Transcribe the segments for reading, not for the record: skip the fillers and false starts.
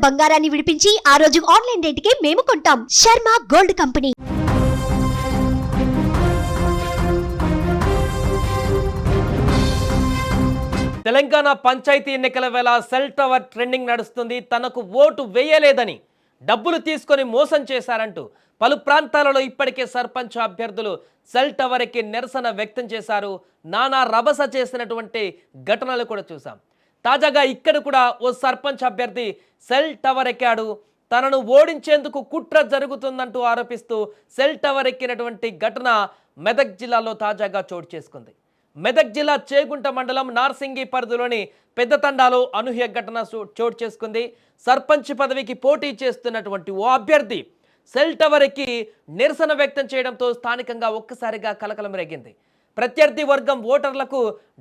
బంగారాన్ని విడిపించి ఆ రోజు ఆన్లైన్ రేటుకే మేము కొంటాం. Sharma gold company. తెలంగాణ పంచాయతీ ఎన్నికల వేళ సెల్ టవర్ ట్రెండింగ్ నడుస్తుంది. తనకు ఓటు వేయలేదని డబ్బులు తీసుకొని మోసం చేశారంటూ పలు ప్రాంతాలలో ఇప్పటికే సర్పంచ్ అభ్యర్థులు సెల్ టవర్ ఎక్కి నిరసన వ్యక్తం చేశారు. నానా రభస చేసినటువంటి ఘటనలు కూడా చూసాం. తాజాగా ఇక్కడ కూడా ఓ సర్పంచ్ అభ్యర్థి సెల్ టవర్ ఎక్కాడు. తనను ఓడించేందుకు కుట్ర జరుగుతుందంటూ ఆరోపిస్తూ సెల్ టవర్ ఎక్కినటువంటి ఘటన మెదక్ జిల్లాలో తాజాగా చోటు చేసుకుంది. మెదక్ జిల్లా చేగుంట మండలం నార్సింగి పరిధిలోని పెద్దతండాలో అనూహ్య ఘటన చోటు చేసుకుంది. సర్పంచ్ పదవికి పోటీ చేస్తున్నటువంటి ఓ అభ్యర్థి సెల్ టవర్ ఎక్కి నిరసన వ్యక్తం చేయడంతో స్థానికంగా ఒక్కసారిగా కలకలం రేగింది. ప్రత్యర్థి వర్గం ఓటర్లకు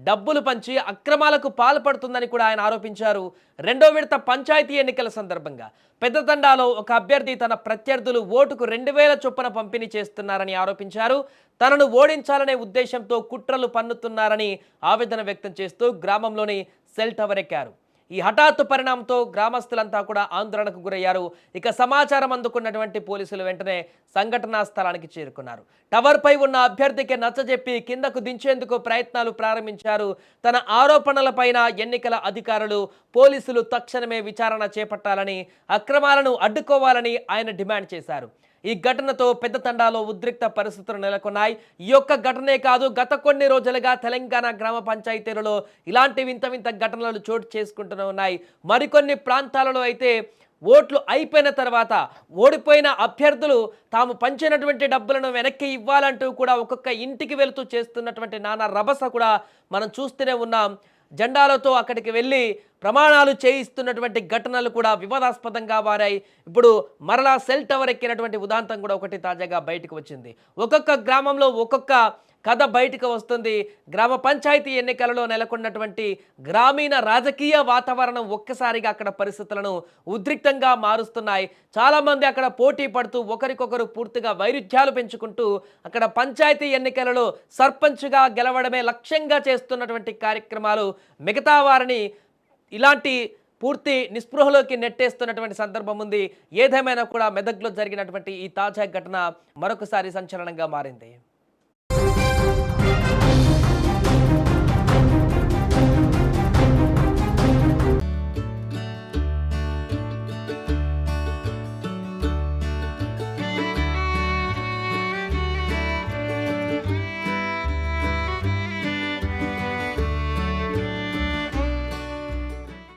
డబ్బులు పంచి అక్రమాలకు పాల్పడుతుందని కూడా ఆయన ఆరోపించారు. రెండో విడత పంచాయతీ ఎన్నికల సందర్భంగా పెద్దతండాలో ఒక అభ్యర్థి తన ప్రత్యర్థులు ఓటుకు 2000 చొప్పున పంపిణీ చేస్తున్నారని ఆరోపించారు. తనను ఓడించాలనే ఉద్దేశంతో కుట్రలు పన్నుతున్నారని ఆవేదన వ్యక్తం చేస్తూ గ్రామంలోని సెల్ టవర్ ఎక్కారు. ఈ హఠాత్తు పరిణామంతో గ్రామస్తులంతా కూడా ఆందోళనకు గురయ్యారు. ఇక సమాచారం అందుకున్నటువంటి పోలీసులు వెంటనే సంఘటనా స్థలానికి చేరుకున్నారు. టవర్ పై ఉన్న అభ్యర్థికి నచ్చజెప్పి కిందకు దించేందుకు ప్రయత్నాలు ప్రారంభించారు. తన ఆరోపణలపైన ఎన్నికల అధికారులు పోలీసులు తక్షణమే విచారణ చేపట్టాలని, అక్రమాలను అడ్డుకోవాలని ఆయన డిమాండ్ చేశారు. ఈ ఘటనతో పెద్దతండాలో ఉద్రిక్త పరిస్థితులు నెలకొన్నాయి. ఈ యొక్క ఘటనే కాదు, గత కొన్ని రోజులుగా తెలంగాణ గ్రామ పంచాయతీలలో ఇలాంటి వింత వింత ఘటనలు చోటు చేసుకుంటూనే ఉన్నాయి. మరికొన్ని ప్రాంతాలలో అయితే ఓట్లు అయిపోయిన తర్వాత ఓడిపోయిన అభ్యర్థులు తాము పంచినటువంటి డబ్బులను వెనక్కి ఇవ్వాలంటూ కూడా ఒక్కొక్క ఇంటికి వెళుతూ చేస్తున్నటువంటి నానా రభస కూడా మనం చూస్తూనే ఉన్నాం. జెండాలతో అక్కడికి వెళ్ళి ప్రమాణాలు చేయిస్తున్నటువంటి ఘటనలు కూడా వివాదాస్పదంగా మారాయి. ఇప్పుడు మరలా సెల్ టవర్ ఎక్కినటువంటి ఉదాంతం కూడా ఒకటి తాజాగా బయటకు వచ్చింది. ఒక్కొక్క గ్రామంలో ఒక్కొక్క కథ బయటకు వస్తుంది. గ్రామ పంచాయతీ ఎన్నికలలో నెలకొన్నటువంటి గ్రామీణ రాజకీయ వాతావరణం ఒక్కసారిగా అక్కడ పరిస్థితులను ఉద్రిక్తంగా మారుస్తున్నాయి. చాలామంది అక్కడ పోటీ పడుతూ ఒకరికొకరు పూర్తిగా వైరుధ్యాలు పెంచుకుంటూ అక్కడ పంచాయతీ ఎన్నికలలో సర్పంచ్గా గెలవడమే లక్ష్యంగా చేస్తున్నటువంటి కార్యక్రమాలు మిగతా వారిని ఇలాంటి పూర్తి నిస్పృహలోకి నెట్టేస్తున్నటువంటి సందర్భం ఉంది. ఏదేమైనా కూడా మెదక్లో జరిగినటువంటి ఈ తాజా ఘటన మరొకసారి సంచలనంగా మారింది.